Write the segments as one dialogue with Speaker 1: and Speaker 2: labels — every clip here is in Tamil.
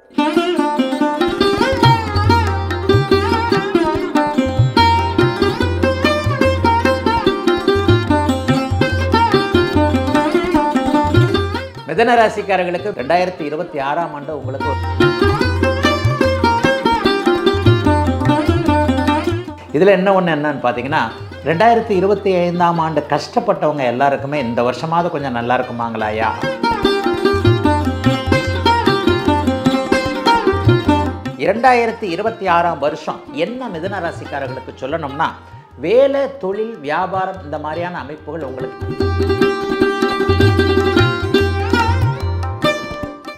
Speaker 1: மிதுன ராசிக்காரர்களுக்கு 2026ஆம் ஆண்டு உங்களுக்கு இதில் என்னன்னு பார்த்தீங்கன்னா 2025ஆம் ஆண்டு கஷ்டப்பட்டவங்க எல்லாருக்குமே இந்த வருஷமாவது கொஞ்சம் நல்லா இருக்குமாங்களாயா? இரண்டாயிரத்தி 26ஆம் வருஷம் என்ன மிதுன ராசிக்காரர்களுக்கு சொல்லணும்னா, வேலை, தொழில், வியாபாரம் இந்த மாதிரியான அமைப்புகள் உங்களுக்கு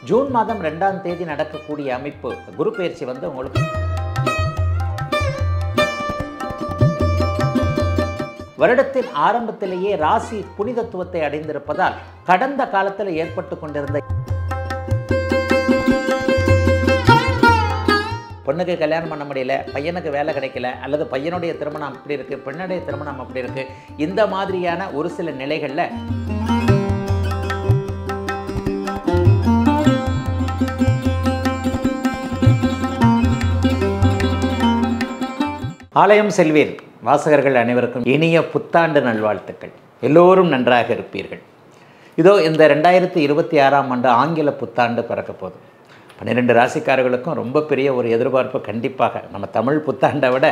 Speaker 1: ஜூன் மாதம் 2ஆம் தேதி நடக்கக்கூடிய அமைப்பு குரு பெயர்ச்சி வந்து உங்களுக்கு வருடத்தின் ஆரம்பத்திலேயே ராசி புனிதத்துவத்தை அடைந்திருப்பதால் கடந்த காலத்தில் ஏற்பட்டு கொண்டிருந்த பொண்ணுக்கு கல்யாணம் பண்ண முடியல, பையனுக்கு வேலை கிடைக்கல, அல்லது பையனுடைய திருமணம் அப்படி இருக்கு, பெண்ணுடைய திருமணம் அப்படி இருக்கு, இந்த மாதிரியான ஒரு சில நிலைகளில் ஆலயம் செல்வீர் வாசகர்கள் அனைவருக்கும் இனிய புத்தாண்டு நல்வாழ்த்துக்கள். எல்லோரும் நன்றாக இருப்பீர்கள். இதோ இந்த 2026ஆம் ஆண்டு ஆங்கில புத்தாண்டு பிறக்க போகுது. 12 ராசிக்காரர்களுக்கும் ரொம்ப பெரிய ஒரு எதிர்பார்ப்பு. கண்டிப்பாக நம்ம தமிழ் புத்தாண்டை விட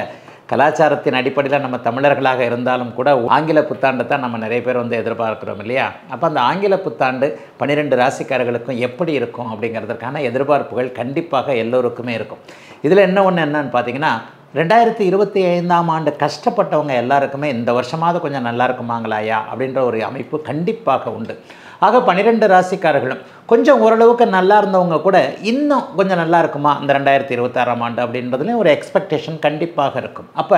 Speaker 1: கலாச்சாரத்தின் அடிப்படையில் நம்ம தமிழர்களாக இருந்தாலும் கூட ஆங்கில புத்தாண்டை தான் நம்ம நிறைய பேர் வந்து எதிர்பார்க்குறோம் இல்லையா? அப்போ அந்த ஆங்கில புத்தாண்டு 12 ராசிக்காரர்களுக்கும் எப்படி இருக்கும் அப்படிங்கிறதுக்கான எதிர்பார்ப்புகள் கண்டிப்பாக எல்லோருக்குமே இருக்கும். இதில் என்னன்னு பார்த்தீங்கன்னா, 2025ஆம் ஆண்டு கஷ்டப்பட்டவங்க எல்லாருக்குமே இந்த வருஷமாவது கொஞ்சம் நல்லா இருக்குமாங்களாயா அப்படின்ற ஒரு அமைப்பு கண்டிப்பாக உண்டு. ஆக 12 ராசிக்காரர்களும் கொஞ்சம் ஓரளவுக்கு நல்லா இருந்தவங்க கூட இன்னும் கொஞ்சம் நல்லா இருக்குமா இந்த 2026ஆம் ஆண்டு அப்படின்றதுலேயும் ஒரு எக்ஸ்பெக்டேஷன் கண்டிப்பாக இருக்கும். அப்போ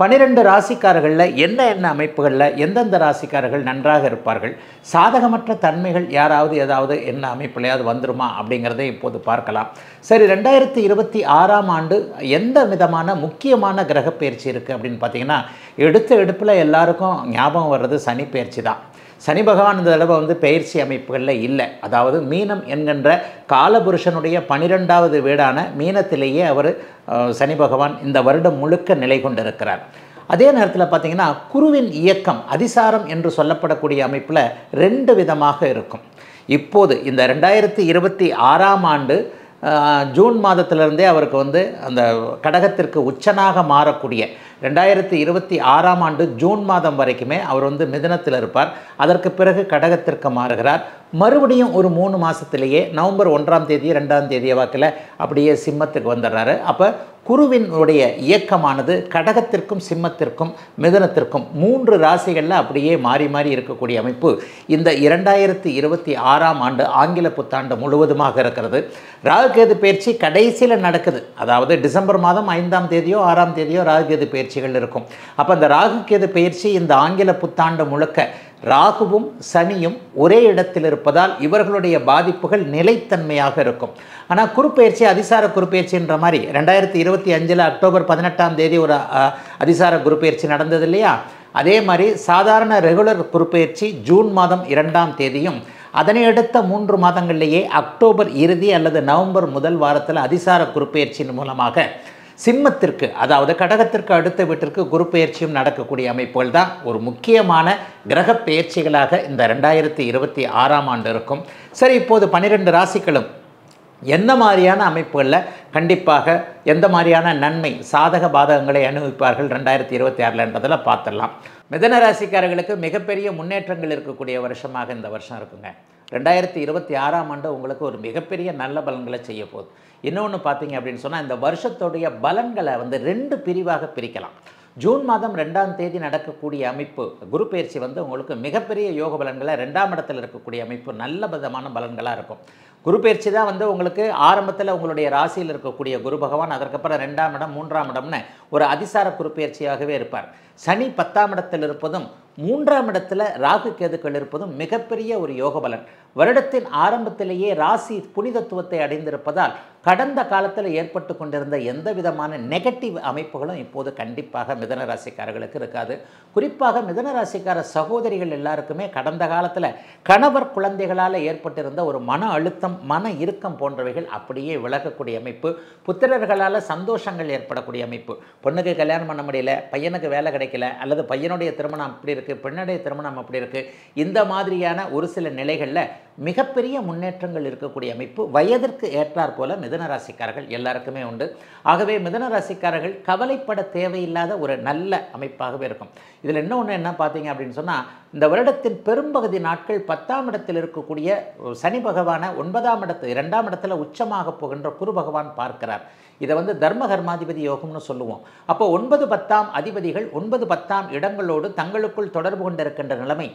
Speaker 1: 12 ராசிக்காரர்களில் என்ன அமைப்புகளில் எந்தெந்த ராசிக்காரர்கள் நன்றாக இருப்பார்கள், சாதகமற்ற தன்மைகள் யாராவது ஏதாவது என்ன அமைப்புலையாவது வந்துருமா அப்படிங்கிறதை இப்போது பார்க்கலாம். சரி, 2026ஆம் ஆண்டு எந்த விதமான முக்கியமான கிரக பயிற்சி இருக்குது அப்படின்னு பார்த்தீங்கன்னா, எடுப்பில் எல்லாருக்கும் ஞாபகம் வர்றது சனி பயிற்சி தான். சனி பகவான் இந்த தடவை வந்து பயிற்சி அமைப்புகளில் இல்லை. அதாவது மீனம் என்கின்ற காலபுருஷனுடைய 12வது வீடான மீனத்திலேயே அவர் சனி பகவான் இந்த வருடம் முழுக்க நிலை கொண்டிருக்கிறார். அதே நேரத்தில் பார்த்திங்கன்னா, குருவின் இயக்கம் அதிசாரம் என்று சொல்லப்படக்கூடிய அமைப்பில் 2 விதமாக இருக்கும். இப்போது இந்த 2026ஆம் ஆண்டு ஜூன் மாதத்திலிருந்தே அவருக்கு வந்து அந்த கடகத்திற்கு உச்சனாக மாறக்கூடிய 2026ஆம் ஆண்டு ஜூன் மாதம் வரைக்குமே அவர் வந்து மிதுனத்தில் இருப்பார். அதற்கு பிறகு கடகத்திற்கு மாறுகிறார். மறுபடியும் ஒரு 3 மாதத்திலேயே நவம்பர் 1ஆம் தேதி 2ஆம் தேதி வாக்கில் அப்படியே சிம்மத்துக்கு வந்துடுறாரு. அப்போ குருவினுடைய இயக்கமானது கடகத்திற்கும் சிம்மத்திற்கும் மிதுனத்திற்கும் 3 ராசிகளில் அப்படியே மாறி மாறி இருக்கக்கூடிய அமைப்பு இந்த 2026ஆம் ஆண்டு ஆங்கில புத்தாண்டு முழுவதுமாக இருக்கிறது. ராகுகேது பயிற்சி கடைசியில் நடக்குது. அதாவது டிசம்பர் மாதம் 5ஆம் தேதியோ 6ஆம் தேதியோ ராகுகேது பயிற்சிகள் இருக்கும். அப்போ அந்த ராகுகேது பயிற்சி இந்த ஆங்கில புத்தாண்டு முழுக்க ராகுவும் சனியும் ஒரே இடத்தில் இருப்பதால் இவர்களுடைய பாதிப்புகள் நிலைத்தன்மையாக இருக்கும். ஆனால் குருப்பெயர்ச்சி அதிசார குருப்பெயர்ச்சின்ற மாதிரி 2025 அக்டோபர் 18ஆம் தேதி ஒரு அதிசார குருப்பெயர்ச்சி நடந்தது இல்லையா? அதே மாதிரி சாதாரண ரெகுலர் குருப்பெயர்ச்சி ஜூன் மாதம் 2ஆம் தேதியும், அதனை அடுத்த 3 மாதங்களிலேயே அக்டோபர் இறுதி அல்லது நவம்பர் முதல் வாரத்தில் அதிசார குருப்பெயர்ச்சியின் மூலமாக சிம்மத்திற்கு, அதாவது கடகத்திற்கு அடுத்த வீட்டிற்கு குரு பெயர்ச்சியும் நடக்கக்கூடிய அமைப்புகள் தான் ஒரு முக்கியமான கிரக பெயர்ச்சிகளாக இந்த 2026ஆம் ஆண்டு இருக்கும். சரி, இப்போது 12 ராசிகளும் எந்த மாதிரியான அமைப்புகளில் கண்டிப்பாக எந்த மாதிரியான நன்மை சாதக பாதகங்களை அனுபவிப்பார்கள் 2026என்றதில் பார்த்துடலாம். மிதுன ராசிக்காரர்களுக்கு மிகப்பெரிய முன்னேற்றங்கள் இருக்கக்கூடிய வருஷமாக இந்த வருஷம் இருக்குங்க. 2026ஆம் ஆண்டு உங்களுக்கு ஒரு மிகப்பெரிய நல்ல பலன்களை செய்ய போகுது. இன்னொன்று பார்த்தீங்க அப்படின்னு சொன்னால், இந்த வருஷத்துடைய பலன்களை வந்து 2 பிரிவாக பிரிக்கலாம். ஜூன் மாதம் 2ஆம் தேதி நடக்கக்கூடிய அமைப்பு குரு பயிற்சி வந்து உங்களுக்கு மிகப்பெரிய யோக பலன்களை 2ஆம் இடத்தில் இருக்கக்கூடிய அமைப்பு நல்ல விதமான பலன்களாக இருக்கும். குரு பயிற்சி தான் வந்து உங்களுக்கு ஆரம்பத்தில் உங்களுடைய ராசியில் இருக்கக்கூடிய குரு பகவான், அதற்கப்புறம் 2ஆம் இடம் 3ஆம் இடம்னு ஒரு அதிசார குரு பயிற்சியாகவே இருப்பார். சனி 10ஆம் இடத்தில் இருப்பதும் 3ஆம் இடத்துல ராகு கேதுக்கள் இருப்பதும் மிகப்பெரிய ஒரு யோக பலன். வருடத்தின் ஆரம்பத்திலேயே ராசி புனிதத்துவத்தை அடைந்திருப்பதால் கடந்த காலத்தில் ஏற்பட்டு கொண்டிருந்த எந்த விதமான நெகட்டிவ் அமைப்புகளும் இப்போது கண்டிப்பாக மிதுன ராசிக்காரர்களுக்கு இருக்காது. குறிப்பாக மிதுன ராசிக்கார சகோதரிகள் எல்லாருக்குமே கடந்த காலத்தில் கணவர் குழந்தைகளால் ஏற்பட்டிருந்த ஒரு மன அழுத்தம், மன இறுக்கம் போன்றவைகள் அப்படியே விலகக்கூடிய அமைப்பு. புத்திரர்களால் சந்தோஷங்கள் ஏற்படக்கூடிய அமைப்பு. பொண்ணுக்கு கல்யாணம் பண்ண முடியல, பையனுக்கு வேலை கிடைக்கல, அல்லது பையனுடைய திருமணம் அப்படி இருக்குது, பெண்ணுடைய திருமணம் அப்படி இருக்குது, இந்த மாதிரியான ஒரு சில நிலைகளில் மிகப்பெரிய முன்னேற்றங்கள் இருக்கக்கூடிய அமைப்பு வயதிற்கு ஏற்றாற் போல மிதுன ராசிக்காரர்கள் எல்லாருக்குமே உண்டு. ஆகவே மிதுன ராசிக்காரர்கள் கவலைப்பட தேவையில்லாத ஒரு நல்ல அமைப்பாகவே இருக்கும். இதில் இன்னொன்று என்ன பார்த்தீங்க அப்படின்னு சொன்னால், இந்த வருடத்தின் பெரும்பகுதி நாட்கள் 10ஆம் இடத்தில் இருக்கக்கூடிய சனி பகவானை 9ஆம் இடத்து 2ஆம் இடத்துல உச்சமாக போகின்ற குரு பகவான் பார்க்கிறார். இதை தர்ம கர்மாதிபதி யோகம்னு சொல்லுவோம். அப்போ 9, 10ஆம் அதிபதிகள் 9, 10ஆம் இடங்களோடு தங்களுக்குள் தொடர்பு கொண்டிருக்கின்ற நிலைமை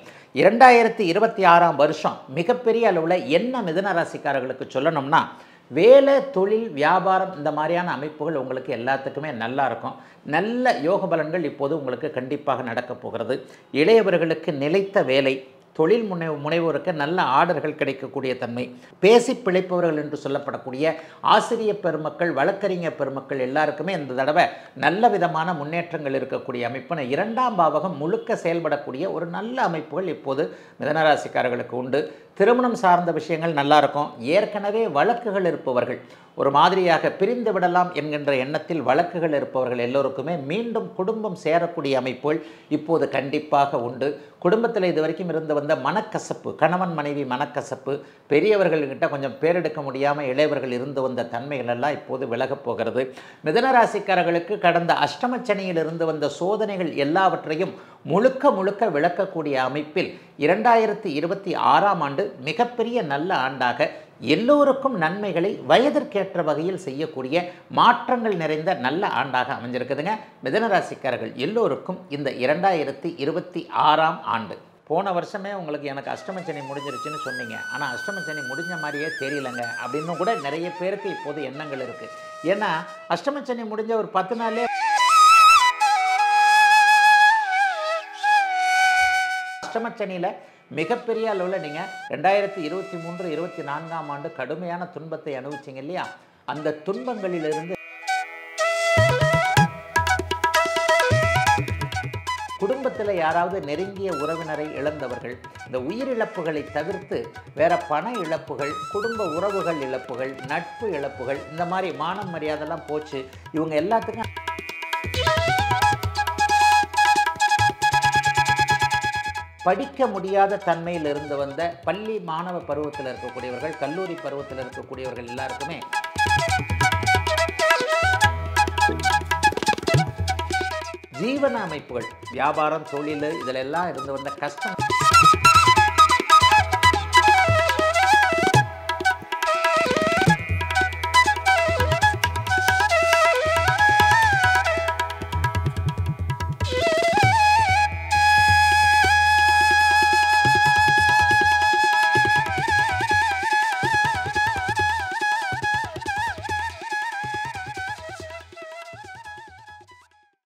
Speaker 1: 2026ஆம் வருஷம் மிகப்பெரிய அளவில் என்ன மிதுன ராசிக்காரர்களுக்கு சொல்லணும்னா, வேலை, தொழில், வியாபாரம் இந்த மாதிரியான அமைப்புகள் உங்களுக்கு எல்லாத்துக்குமே நல்லா இருக்கும். நல்ல யோக பலன்கள் இப்போது உங்களுக்கு கண்டிப்பாக நடக்கப் போகிறது. இளையவர்களுக்கு நிலைத்த வேலை, தொழில் முனைவோருக்கு நல்ல ஆர்டர்கள் கிடைக்கக்கூடிய தன்மை, பேசி பிழைப்பவர்கள் என்று சொல்லப்படக்கூடிய ஆசிரியர் பெருமக்கள், வழக்கறிஞர் பெருமக்கள் எல்லாருக்குமே இந்த தடவை நல்ல விதமான முன்னேற்றங்கள் இருக்கக்கூடிய அமைப்பு. 2ஆம் பாவகம் முழுக்க செயல்படக்கூடிய ஒரு நல்ல அமைப்புகள் இப்போது மிதுனராசிக்காரர்களுக்கு உண்டு. திருமணம் சார்ந்த விஷயங்கள் நல்லா இருக்கும். ஏற்கனவே வழக்குகள் இருப்பவர்கள், ஒரு மாதிரியாக பிரிந்து விடலாம் என்கின்ற எண்ணத்தில் வழக்குகள் இருப்பவர்கள் எல்லோருக்குமே மீண்டும் குடும்பம் சேரக்கூடிய அமைப்புகள் இப்போது கண்டிப்பாக உண்டு. குடும்பத்தில் இது வரைக்கும் இருந்து வந்த மனக்கசப்பு, கணவன் மனைவி மனக்கசப்பு, பெரியவர்கள்கிட்ட கொஞ்சம் பேரெடுக்க முடியாமல் இளையவர்கள் இருந்து வந்த தன்மைகள் எல்லாம் இப்போது விலகப் போகிறது. மிதுனராசிக்காரர்களுக்கு கடந்த அஷ்டமச்சனியில் இருந்து வந்த சோதனைகள் எல்லாவற்றையும் முழுக்க விளக்கக்கூடிய அமைப்பில் 2026ஆம் ஆண்டு மிகப்பெரிய நல்ல ஆண்டாக எல்லோருக்கும் நன்மைகளை வயதிற்கேற்ற வகையில் செய்யக்கூடிய மாற்றங்கள் நிறைந்த நல்ல ஆண்டாக அமைஞ்சிருக்குதுங்க. மிதுனராசிக்காரர்கள் எல்லோருக்கும் இந்த 2026ஆம் ஆண்டு. போன வருஷமே உங்களுக்கு எனக்கு அஷ்டமச்சனி முடிஞ்சிருச்சுன்னு சொன்னீங்க, ஆனால் அஷ்டமச்சனி முடிஞ்ச மாதிரியே தெரியலங்க அப்படின்னு கூட நிறைய பேருக்கு இப்போது எண்ணங்கள் இருக்குது. ஏன்னா அஷ்டமச்சனி முடிஞ்ச ஒரு 10 நாளே அஷ்டமச்சனியில் மிகப்பெரிய அளவில் நீங்கள் 2023, 24ஆம் ஆண்டு கடுமையான துன்பத்தை அனுபவிச்சிங்க இல்லையா? அந்த துன்பங்களிலிருந்து குடும்பத்தில் யாராவது நெருங்கிய உறவினரை இழந்தவர்கள், இந்த உயிரிழப்புகளை தவிர்த்து வேற பண இழப்புகள், குடும்ப உறவுகள் இழப்புகள், நட்பு இழப்புகள், இந்த மாதிரி மானம் மரியாதைலாம் போச்சு. இவங்க எல்லாத்துக்கும் படிக்க முடியாத தன்மையில் இருந்து வந்த பள்ளி மாணவ பருவத்தில் இருக்கக்கூடியவர்கள், கல்லூரி பருவத்தில் இருக்கக்கூடியவர்கள் எல்லாருக்குமே ஜீவன அமைப்புகள், வியாபாரம், தொழில் இதிலெல்லாம் இருந்து வந்த கஷ்டம்